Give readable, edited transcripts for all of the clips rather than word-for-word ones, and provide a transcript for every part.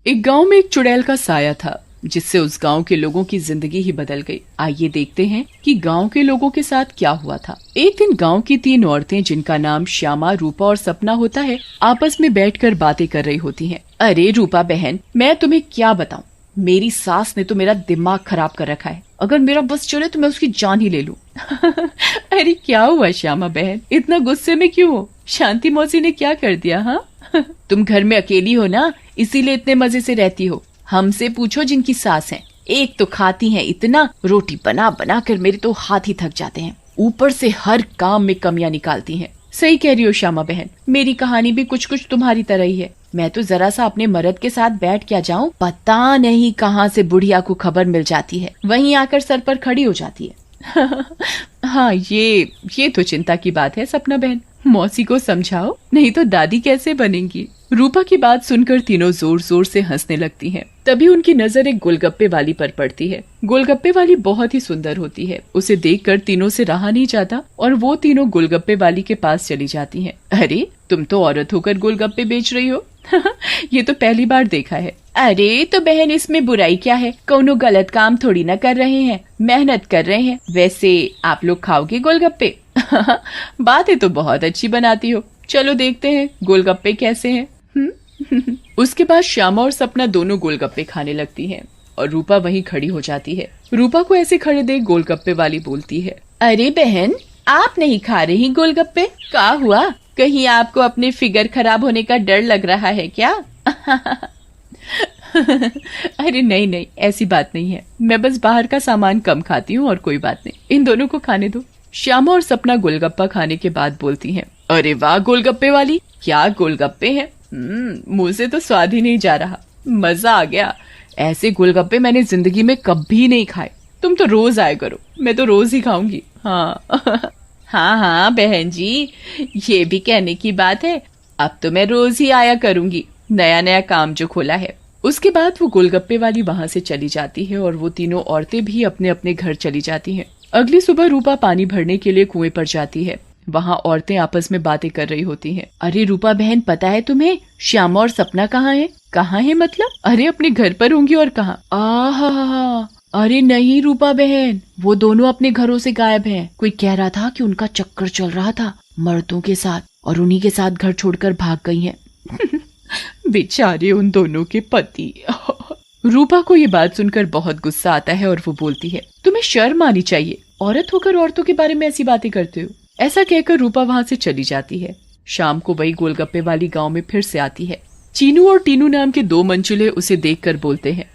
एक गांव में एक चुड़ैल का साया था जिससे उस गांव के लोगों की जिंदगी ही बदल गई। आइए देखते हैं कि गांव के लोगों के साथ क्या हुआ था। एक दिन गांव की 3 औरतें जिनका नाम श्यामा, रूपा और सपना होता है, आपस में बैठकर बातें कर रही होती हैं। अरे रूपा बहन, मैं तुम्हें क्या बताऊं, मेरी सास ने तो मेरा दिमाग खराब कर रखा है। अगर मेरा बस चले तो मैं उसकी जान ही ले लूं। अरे क्या हुआ श्यामा बहन, इतना गुस्से में क्यों हो? शांति मौसी ने क्या कर दिया? हाँ तुम घर में अकेली हो ना, इसीलिए इतने मजे से रहती हो। हमसे पूछो जिनकी सास है, एक तो खाती हैं इतना, रोटी बना बना कर मेरे तो हाथ ही थक जाते हैं, ऊपर से हर काम में कमियां निकालती हैं। सही कह रही हो श्यामा बहन, मेरी कहानी भी कुछ कुछ तुम्हारी तरह ही है। मैं तो जरा सा अपने मर्द के साथ बैठ क्या जाऊं, पता नहीं कहां से बुढ़िया को खबर मिल जाती है, वहीं आकर सर पर खड़ी हो जाती है। हाँ ये तो चिंता की बात है सपना बहन, मौसी को समझाओ, नहीं तो दादी कैसे बनेंगी। रूपा की बात सुनकर तीनों जोर जोर से हंसने लगती हैं। तभी उनकी नजर एक गोलगप्पे वाली पर पड़ती है। गोलगप्पे वाली बहुत ही सुंदर होती है, उसे देखकर तीनों से रहा नहीं जाता और वो तीनों गोलगप्पे वाली के पास चली जाती हैं। अरे तुम तो औरत होकर गोलगप्पे बेच रही हो। ये तो पहली बार देखा है। अरे तो बहन, इसमें बुराई क्या है, कौनो गलत काम थोड़ी ना कर रहे हैं, मेहनत कर रहे हैं। वैसे आप लोग खाओगे गोलगप्पे? बातें तो बहुत अच्छी बनाती हो, चलो देखते हैं गोलगप्पे कैसे हैं। उसके बाद श्यामा और सपना दोनों गोलगप्पे खाने लगती हैं और रूपा वहीं खड़ी हो जाती है। रूपा को ऐसे खड़े देख गोलगप्पे वाली बोलती है, अरे बहन, आप नहीं खा रही गोलगप्पे? क्या हुआ, कहीं आपको अपने फिगर खराब होने का डर लग रहा है क्या? अरे नहीं, ऐसी बात नहीं है, मैं बस बाहर का सामान कम खाती हूँ और कोई बात नहीं, इन दोनों को खाने दो। श्यामा और सपना गोलगप्पा खाने के बाद बोलती हैं, अरे वाह गोलगप्पे वाली, क्या गोलगप्पे हैं, मुंह से तो स्वाद ही नहीं जा रहा, मजा आ गया। ऐसे गोलगप्पे मैंने जिंदगी में कभी नहीं खाए, तुम तो रोज आया करो, मैं तो रोज ही खाऊंगी। हाँ हाँ बहन जी, ये भी कहने की बात है, अब तो मैं रोज ही आया करूंगी, नया नया काम जो खोला है। उसके बाद वो गोलगप्पे वाली वहाँ से चली जाती है और वो तीनों औरतें भी अपने अपने घर चली जाती हैं। अगली सुबह रूपा पानी भरने के लिए कुएं पर जाती है। वहाँ औरतें आपस में बातें कर रही होती हैं। अरे रूपा बहन, पता है तुम्हें श्यामा और सपना कहाँ है? कहाँ है मतलब? अरे अपने घर पर होंगी और कहाँ? आहा, अरे नहीं रूपा बहन, वो दोनों अपने घरों से गायब हैं। कोई कह रहा था कि उनका चक्कर चल रहा था मर्दों के साथ और उन्हीं के साथ घर छोड़कर भाग गई हैं। बेचारे उन दोनों के पति। रूपा को ये बात सुनकर बहुत गुस्सा आता है और वो बोलती है, तुम्हें शर्म आनी चाहिए, औरत होकर औरतों के बारे में ऐसी बातें करते हो। ऐसा कहकर रूपा वहाँ से चली जाती है। शाम को वही गोलगप्पे वाली गांव में फिर से आती है। चीनू और टीनू नाम के 2 मंचूले उसे देखकर बोलते हैं,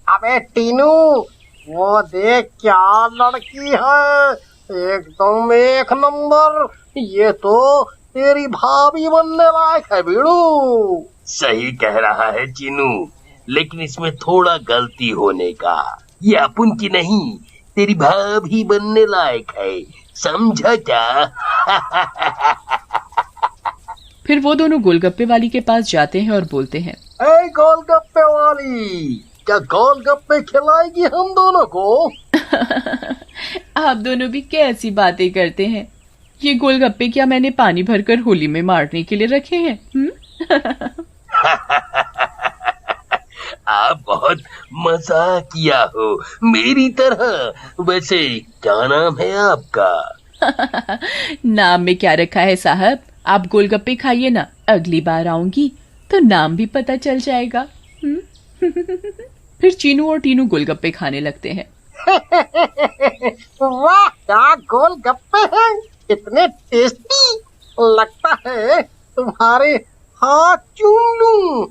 अबे टीनू, वो देख क्या लड़की है, एकदम एक नंबर, ये तो तेरी भाभी बनने लायक है बीड़ू। सही कह रहा है चीनू, लेकिन इसमें थोड़ा गलती होने का, ये अपन की नहीं, तेरी भाभी बनने लायक है, समझा क्या? फिर वो दोनों गोलगप्पे वाली के पास जाते हैं और बोलते हैं, ए गोलगप्पे वाली, क्या गोलगप्पे खिलाएगी हम दोनों को? आप दोनों भी कैसी बातें करते हैं, ये गोलगप्पे क्या मैंने पानी भरकर होली में मारने के लिए रखे हैं? आप बहुत मजा किया हो मेरी तरह। वैसे क्या नाम है आपका? नाम में क्या रखा है साहब, आप गोलगप्पे खाइए ना, अगली बार आऊंगी तो नाम भी पता चल जाएगा। फिर चीनू और टीनू गोलगप्पे खाने लगते हैं। वाह, क्या गोलगप्पे हैं, इतने टेस्टी, लगता है तुम्हारे हाथ चूम लूं।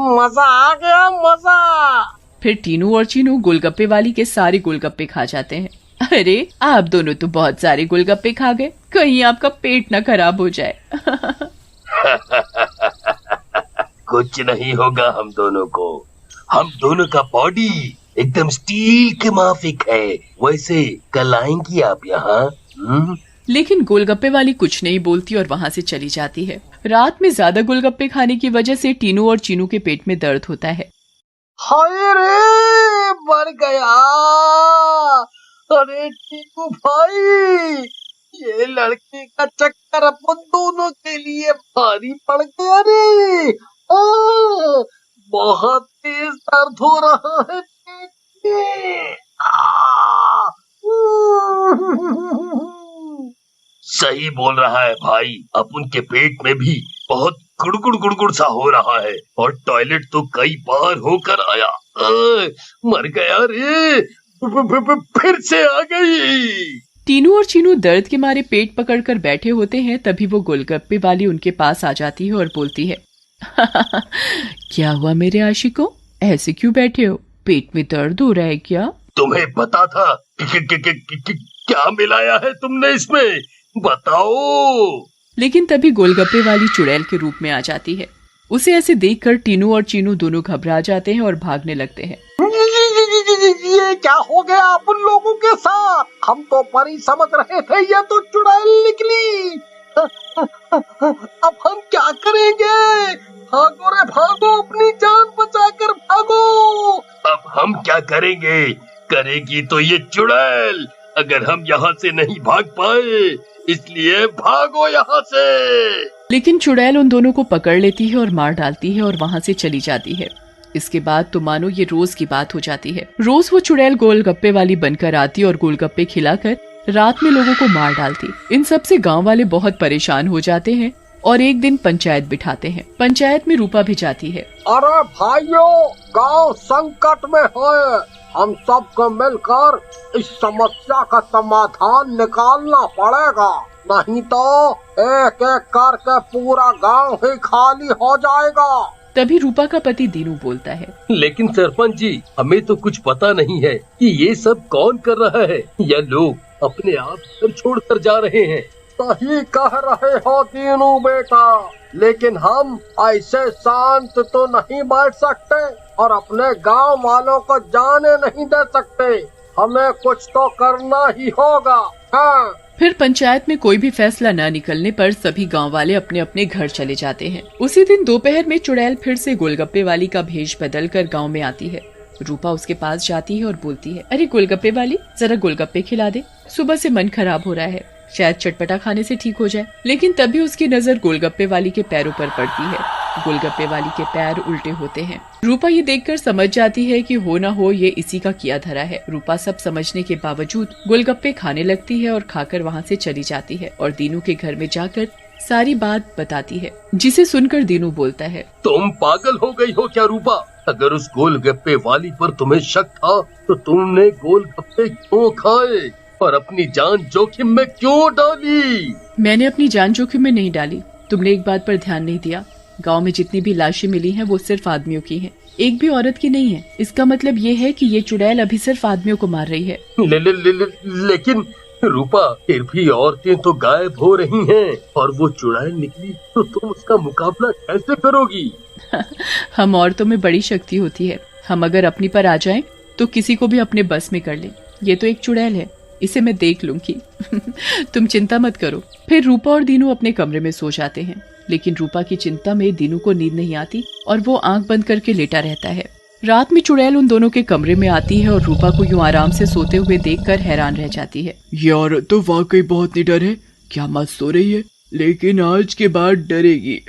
मजा आ गया, मजा। फिर टीनू और चीनू गोलगप्पे वाली के सारे गोलगप्पे खा जाते हैं। अरे आप दोनों तो बहुत सारे गोलगप्पे खा गए, कहीं आपका पेट ना खराब हो जाए। कुछ नहीं होगा हम दोनों को, हम दोनों का बॉडी एकदम स्टील के माफिक है। वैसे कल आएंगी आप यहाँ? लेकिन गोलगप्पे वाली कुछ नहीं बोलती और वहाँ से चली जाती है। रात में ज्यादा गोलगप्पे खाने की वजह से टीनू और चीनू के पेट में दर्द होता है। हाय रे, मर गया। अरे टीनू भाई, ये लड़की का चक्कर अपन दोनों के लिए भारी पड़ गया रे। बहुत तेज दर्द हो रहा है पेट में। सही बोल रहा है भाई, अपन के पेट में भी बहुत गुड़गुड़ गुड़गुड़ सा हो रहा है और टॉयलेट तो कई बार होकर आया। मर गया रे, फिर से आ गई। टीनू और चीनू दर्द के मारे पेट पकड़कर बैठे होते हैं। तभी वो गोलगप्पे वाली उनके पास आ जाती है और बोलती है, क्या हुआ मेरे आशिकों, ऐसे क्यों बैठे हो, पेट में दर्द हो रहा है क्या? तुम्हें पता था क्या मिलाया है तुमने इसमें, बताओ। लेकिन तभी गोलगप्पे वाली चुड़ैल के रूप में आ जाती है। उसे ऐसे देखकर टीनू और चीनू दोनों घबरा जाते हैं और भागने लगते हैं। ये क्या हो गया अपन लोगों के साथ? हम तो परी समझ रहे थे, ये तो चुड़ैल निकली। अब हम क्या करेंगे? भागो रे भागो, अपनी जान बचाकर भागो। अब हम क्या करेंगे, करेगी तो ये चुड़ैल, अगर हम यहाँ से नहीं भाग पाए इसलिए भागो यहाँ से। लेकिन चुड़ैल उन दोनों को पकड़ लेती है और मार डालती है और वहाँ से चली जाती है। इसके बाद तो मानो ये रोज की बात हो जाती है। रोज वो चुड़ैल गोलगप्पे वाली बनकर आती और गोलगप्पे खिलाकर रात में लोगों को मार डालती। इन सब से गांव वाले बहुत परेशान हो जाते हैं और एक दिन पंचायत बिठाते हैं। पंचायत में रूपा भी जाती है। अरे भाइयों, गांव संकट में है, हम सबको मिलकर इस समस्या का समाधान निकालना पड़ेगा, नहीं तो एक एक करके पूरा गांव ही खाली हो जाएगा। तभी रूपा का पति दीनू बोलता है, लेकिन सरपंच जी, हमें तो कुछ पता नहीं है कि ये सब कौन कर रहा है, या लोग अपने आप घर छोड़कर जा रहे हैं। सही कह रहे हो दीनू बेटा, लेकिन हम ऐसे शांत तो नहीं बैठ सकते और अपने गांव वालों को जाने नहीं दे सकते। हमें कुछ तो करना ही होगा। हाँ। फिर पंचायत में कोई भी फैसला न निकलने पर सभी गांव वाले अपने अपने घर चले जाते हैं। उसी दिन दोपहर में चुड़ैल फिर से गोलगप्पे वाली का भेष बदलकर गांव में आती है। रूपा उसके पास जाती है और बोलती है, अरे गोलगप्पे वाली, जरा गोलगप्पे खिला दे, सुबह से मन खराब हो रहा है, शायद चटपटा खाने से ठीक हो जाए। लेकिन तभी उसकी नजर गोलगप्पे वाली के पैरों पर पड़ती है। गोलगप्पे वाली के पैर उल्टे होते हैं। रूपा ये देखकर समझ जाती है कि हो ना हो ये इसी का किया धरा है। रूपा सब समझने के बावजूद गोलगप्पे खाने लगती है और खाकर वहाँ से चली जाती है और दीनू के घर में जाकर सारी बात बताती है, जिसे सुनकर दीनू बोलता है, तुम पागल हो गई हो क्या रूपा? अगर उस गोलगप्पे वाली पर तुम्हें शक था तो तुमने गोलगप्पे क्यों खाए और अपनी जान जोखिम में क्यों डाली? मैंने अपनी जान जोखिम में नहीं डाली, तुमने एक बात पर ध्यान नहीं दिया। गांव में जितनी भी लाशें मिली हैं वो सिर्फ आदमियों की हैं, एक भी औरत की नहीं है। इसका मतलब ये है कि ये चुड़ैल अभी सिर्फ आदमियों को मार रही है। लेकिन रूपा, फिर भी औरतें तो गायब हो रही हैं और वो चुड़ैल निकली तो तुम उसका मुकाबला कैसे करोगी? हम औरतों में बड़ी शक्ति होती है, हम अगर अपनी पर आ जाएं तो किसी को भी अपने बस में कर लें। ये तो एक चुड़ैल है, इसे मैं देख लूंगी। तुम चिंता मत करो। फिर रूपा और दीनू अपने कमरे में सो जाते हैं। लेकिन रूपा की चिंता में दीनू को नींद नहीं आती और वो आंख बंद करके लेटा रहता है। रात में चुड़ैल उन दोनों के कमरे में आती है और रूपा को यूं आराम से सोते हुए देखकर हैरान रह जाती है। ये औरत तो वाकई बहुत निडर है, क्या मत सो रही है, लेकिन आज के बाद डरेगी।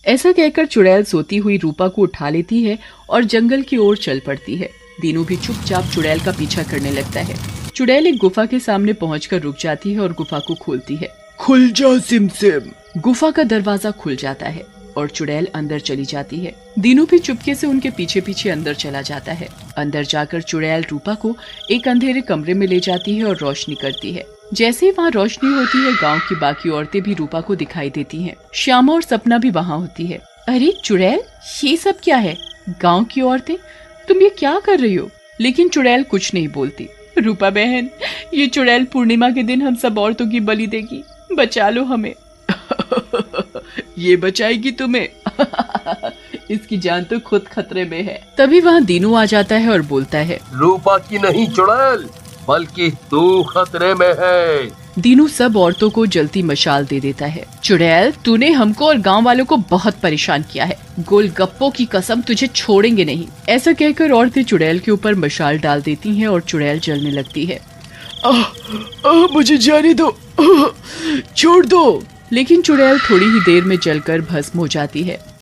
ऐसा कहकर चुड़ैल सोती हुई रूपा को उठा लेती है और जंगल की ओर चल पड़ती है। दीनू भी चुपचाप चुड़ैल का पीछा करने लगता है। चुड़ैल एक गुफा के सामने पहुंचकर रुक जाती है और गुफा को खोलती है। खुल जा सिमसिम। गुफा का दरवाजा खुल जाता है और चुड़ैल अंदर चली जाती है। दीनू भी चुपके से उनके पीछे पीछे अंदर चला जाता है। अंदर जाकर चुड़ैल रूपा को एक अंधेरे कमरे में ले जाती है और रोशनी करती है। जैसे ही वहाँ रोशनी होती है, गांव की बाकी औरतें भी रूपा को दिखाई देती हैं। श्यामा और सपना भी वहाँ होती है। अरे चुड़ैल, ये सब क्या है? गांव की औरतें, तुम ये क्या कर रही हो? लेकिन चुड़ैल कुछ नहीं बोलती। रूपा बहन, ये चुड़ैल पूर्णिमा के दिन हम सब औरतों की बलि देगी, बचा लो हमें। ये बचाएगी तुम्हें। इसकी जान तो खुद खतरे में है। तभी वहाँ दीनू आ जाता है और बोलता है, रूपा की नहीं चुड़ैल, बल्कि तू खतरे में है। दीनू सब औरतों को जलती मशाल दे देता है। चुड़ैल, तूने हमको और गांव वालों को बहुत परेशान किया है, गोलगप्पों की कसम तुझे छोड़ेंगे नहीं। ऐसा कहकर औरतें चुड़ैल के ऊपर मशाल डाल देती हैं और चुड़ैल जलने लगती है। मुझे जाने दो, छोड़ दो। लेकिन चुड़ैल थोड़ी ही देर में जलकर भस्म हो जाती है।